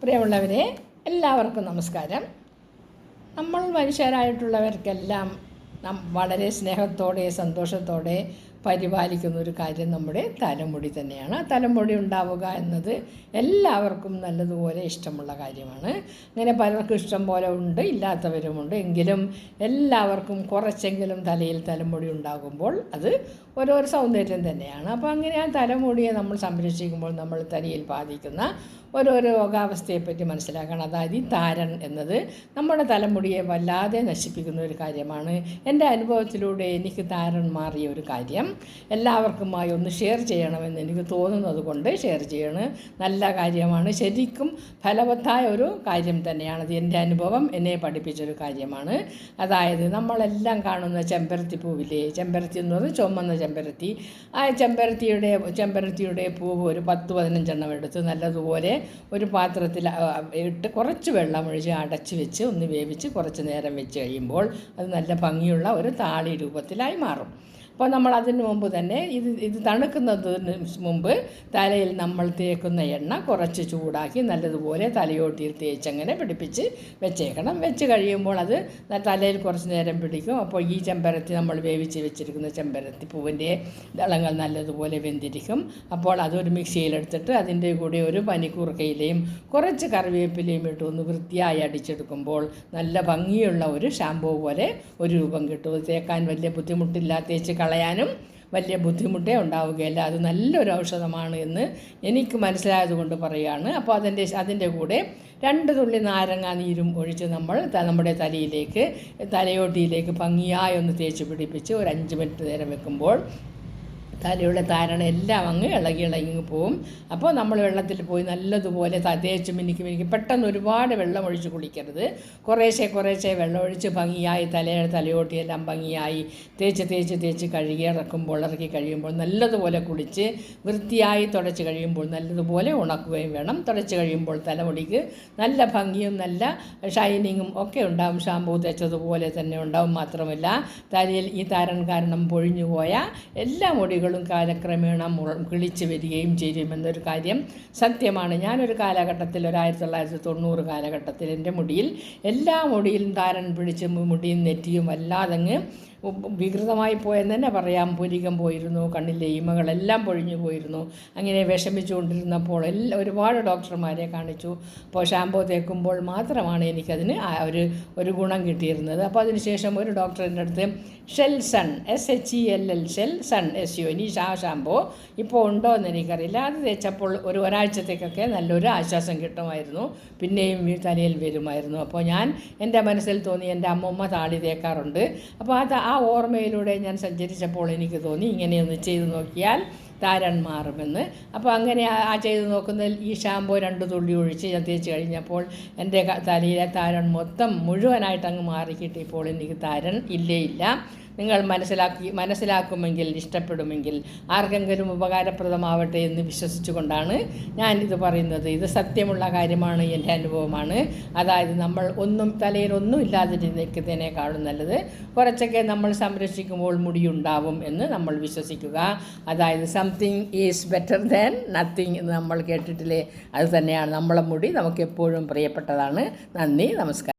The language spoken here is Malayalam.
പ്രിയമുള്ളവരെ, എല്ലാവർക്കും നമസ്കാരം. നമ്മൾ മനുഷ്യരായിട്ടുള്ളവർക്കെല്ലാം വളരെ സ്നേഹത്തോടെ സന്തോഷത്തോടെ പരിപാലിക്കുന്ന ഒരു കാര്യം നമ്മുടെ തലമുടി തന്നെയാണ്. തലമുടി ഉണ്ടാവുക എന്നത് എല്ലാവർക്കും നല്ലതുപോലെ ഇഷ്ടമുള്ള കാര്യമാണ്. അങ്ങനെ പലർക്കും ഇഷ്ടം പോലെ ഉണ്ട്, ഇല്ലാത്തവരുമുണ്ട്. എങ്കിലും എല്ലാവർക്കും കുറച്ചെങ്കിലും തലയിൽ തലമുടി ഉണ്ടാകുമ്പോൾ അത് ഓരോരോ സൗന്ദര്യം തന്നെയാണ്. അപ്പോൾ അങ്ങനെ ആ തലമുടിയെ നമ്മൾ സംരക്ഷിക്കുമ്പോൾ നമ്മൾ തലയിൽ ബാധിക്കുന്ന ഓരോരോ രോഗാവസ്ഥയെപ്പറ്റി മനസ്സിലാക്കണം. അതായത് ഈ താരൻ എന്നത് നമ്മുടെ തലമുടിയെ വല്ലാതെ നശിപ്പിക്കുന്ന ഒരു കാര്യമാണ്. എൻ്റെ അനുഭവത്തിലൂടെ എനിക്ക് താരൻ മാറിയ ഒരു കാര്യം എല്ലാവർക്കുമായി ഒന്ന് ഷെയർ ചെയ്യണമെന്ന് എനിക്ക് തോന്നുന്നത് കൊണ്ട് ഷെയർ ചെയ്യണം. നല്ല കാര്യമാണ്, ശരിക്കും ഫലവത്തായ ഒരു കാര്യം തന്നെയാണത്. എൻ്റെ അനുഭവം എന്നെ പഠിപ്പിച്ചൊരു കാര്യമാണ്. അതായത് നമ്മളെല്ലാം കാണുന്ന ചെമ്പരത്തി പൂവിലെ, ചെമ്പരത്തി എന്ന് പറഞ്ഞാൽ ചുമന്ന ചെമ്പരത്തി, ആ ചെമ്പരത്തിയുടെ പൂവ് ഒരു 10-15 എടുത്ത് നല്ലതുപോലെ ഒരു പാത്രത്തിൽ ഇട്ട് കുറച്ച് വെള്ളം ഒഴിച്ച് അടച്ച് വെച്ച് ഒന്ന് വേവിച്ച് കുറച്ച് നേരം വെച്ച് കഴിയുമ്പോൾ അത് നല്ല ഭംഗിയുള്ള ഒരു താളി രൂപത്തിലായി മാറും. അപ്പോൾ നമ്മൾ അതിന് മുമ്പ് തന്നെ ഇത് തണുക്കുന്നതിന് മുമ്പ് തലയിൽ നമ്മൾ തേക്കുന്ന എണ്ണ കുറച്ച് ചൂടാക്കി നല്ലതുപോലെ തലയോട്ടിയിൽ തേച്ചങ്ങനെ പിടിപ്പിച്ച് വെച്ചേക്കണം. വെച്ച് കഴിയുമ്പോൾ അത് തലയിൽ കുറച്ച് നേരം പിടിക്കും. അപ്പോൾ ഈ ചെമ്പരത്തി നമ്മൾ വേവിച്ച് വെച്ചിരിക്കുന്ന ചെമ്പരത്തി പൂവിൻ്റെ ദളങ്ങൾ നല്ലതുപോലെ വെന്തിരിക്കും. അപ്പോൾ അതൊരു മിക്സിയിലെടുത്തിട്ട് അതിൻ്റെ കൂടെ ഒരു പനിക്കൂർക്കയിലയും കുറച്ച് കറിവേപ്പിലയും ഇട്ട് ഒന്ന് വൃത്തിയായി അടിച്ചെടുക്കുമ്പോൾ നല്ല ഭംഗിയുള്ള ഒരു ഷാമ്പൂ പോലെ ഒരു രൂപം കിട്ടും. തേക്കാൻ വലിയ ബുദ്ധിമുട്ടില്ല, തേച്ച് കളയാനും വലിയ ബുദ്ധിമുട്ടേ ഉണ്ടാവുകയില്ല. അത് നല്ലൊരു ഔഷധമാണ് എന്ന് എനിക്ക് മനസ്സിലായതുകൊണ്ട് പറയുകയാണ്. അപ്പോൾ അതിൻ്റെ കൂടെ 2 തുള്ളി നാരങ്ങ നീരും ഒഴിച്ച് നമ്മൾ നമ്മുടെ തലയോട്ടിയിലേക്ക് ഭംഗിയായി ഒന്ന് തേച്ച് പിടിപ്പിച്ച് ഒരു 5 മിനിറ്റ് നേരം വെക്കുമ്പോൾ തലയുള്ള താരൻ എല്ലാം അങ്ങ് ഇളകി പോവും. അപ്പോൾ നമ്മൾ വെള്ളത്തിൽ പോയി നല്ലതുപോലെ തേച്ച് മിനുക്കി പെട്ടെന്ന് ഒരുപാട് വെള്ളം ഒഴിച്ച് കുളിക്കരുത്. കുറേശ്ശെ വെള്ളം ഒഴിച്ച് ഭംഗിയായി തലയോട്ടിയെല്ലാം ഭംഗിയായി തേച്ച് ഇറക്കി കഴിയുമ്പോൾ നല്ലതുപോലെ കുളിച്ച് വൃത്തിയായി തുടച്ച് കഴിയുമ്പോൾ നല്ലതുപോലെ ഉണക്കുകയും വേണം. തുടച്ച് കഴിയുമ്പോൾ തലമുടിക്ക് നല്ല ഭംഗിയും നല്ല ഷൈനിങ്ങും ഒക്കെ ഉണ്ടാവും. ഷാമ്പൂ തേച്ചതുപോലെ തന്നെ ഉണ്ടാവും. മാത്രമല്ല തലയിൽ ഈ താരൻ കാരണം പൊഴിഞ്ഞു പോയ എല്ലാ മുടികളും കാലക്രമേണ കിളിച്ച് വരികയും ചെയ്യുമെന്നൊരു കാര്യം സത്യമാണ്. ഞാനൊരു കാലഘട്ടത്തിൽ 1990 കാലഘട്ടത്തിൽ എൻ്റെ എല്ലാ മുടിയിലും താരൻ പിടിച്ച് മുടിയും നെറ്റിയും വല്ലാതങ്ങ് വികൃതമായി പോയെന്ന് തന്നെ പറയാം. പുരികം പോയിരുന്നു, കണ്ണിലെ ഇമകളെല്ലാം പൊഴിഞ്ഞു പോയിരുന്നു. അങ്ങനെ വിഷമിച്ചുകൊണ്ടിരുന്നപ്പോൾ ഒരുപാട് ഡോക്ടർമാരെ കാണിച്ചു. അപ്പോൾ ഷാമ്പൂ തേക്കുമ്പോൾ മാത്രമാണ് എനിക്കതിന് ഒരു ഗുണം കിട്ടിയിരുന്നത്. അപ്പോൾ അതിനുശേഷം ഒരു ഡോക്ടറിൻ്റെ അടുത്ത് ഷെൽസൺ SHELL ഷെൽസൺ SU ഇനി ഷാമ്പൂ ഇപ്പോൾ ഉണ്ടോ എന്ന് എനിക്കറിയില്ല. അത് തേച്ചപ്പോൾ ഒരാഴ്ചത്തേക്കൊക്കെ നല്ലൊരു ആശ്വാസം കിട്ടുമായിരുന്നു. പിന്നെയും തലയിൽ വരുമായിരുന്നു. അപ്പോൾ എൻ്റെ മനസ്സിൽ തോന്നി എൻ്റെ അമ്മൂമ്മ താളി തേക്കാറുണ്ട്. അപ്പോൾ ആ ഓർമ്മയിലൂടെ ഞാൻ സഞ്ചരിച്ചപ്പോൾ എനിക്ക് തോന്നി ഇങ്ങനെയൊന്ന് ചെയ്ത് നോക്കിയാൽ താരൻ മാറുമെന്ന്. അപ്പോൾ അങ്ങനെ ചെയ്ത് നോക്കുന്നതിൽ ഈ ഷാമ്പൂ 2 തുള്ളി ഒഴിച്ച് ഞാൻ തേച്ച് കഴിഞ്ഞപ്പോൾ എൻ്റെ തലയിലെ താരൻ മുഴുവനായിട്ട് അങ്ങ് മാറിക്കിട്ടിയപ്പോൾ എനിക്ക് താരൻ ഇല്ല. നിങ്ങൾ മനസ്സിലാക്കുമെങ്കിൽ, ഇഷ്ടപ്പെടുമെങ്കിൽ, ആർക്കെങ്കിലും ഉപകാരപ്രദമാവട്ടെ എന്ന് വിശ്വസിച്ചുകൊണ്ടാണ് ഞാനിത് പറയുന്നത്. ഇത് സത്യമുള്ള കാര്യമാണ്, എൻ്റെ അനുഭവമാണ്. അതായത് നമ്മൾ തലയിൽ ഒന്നും ഇല്ലാതിരിക്കുന്നതിനേക്കാളും നല്ലത് കുറച്ചൊക്കെ നമ്മൾ സംരക്ഷിക്കുമ്പോൾ മുടിയുണ്ടാവും എന്ന് നമ്മൾ വിശ്വസിക്കുക. അതായത് something is better than nothing എന്ന് നമ്മൾ കേട്ടിട്ടില്ലേ? അത് തന്നെയാണ്. നമ്മളെ മുടി നമുക്ക് എപ്പോഴും പ്രിയപ്പെട്ടതാണ്. നന്ദി, നമസ്കാരം.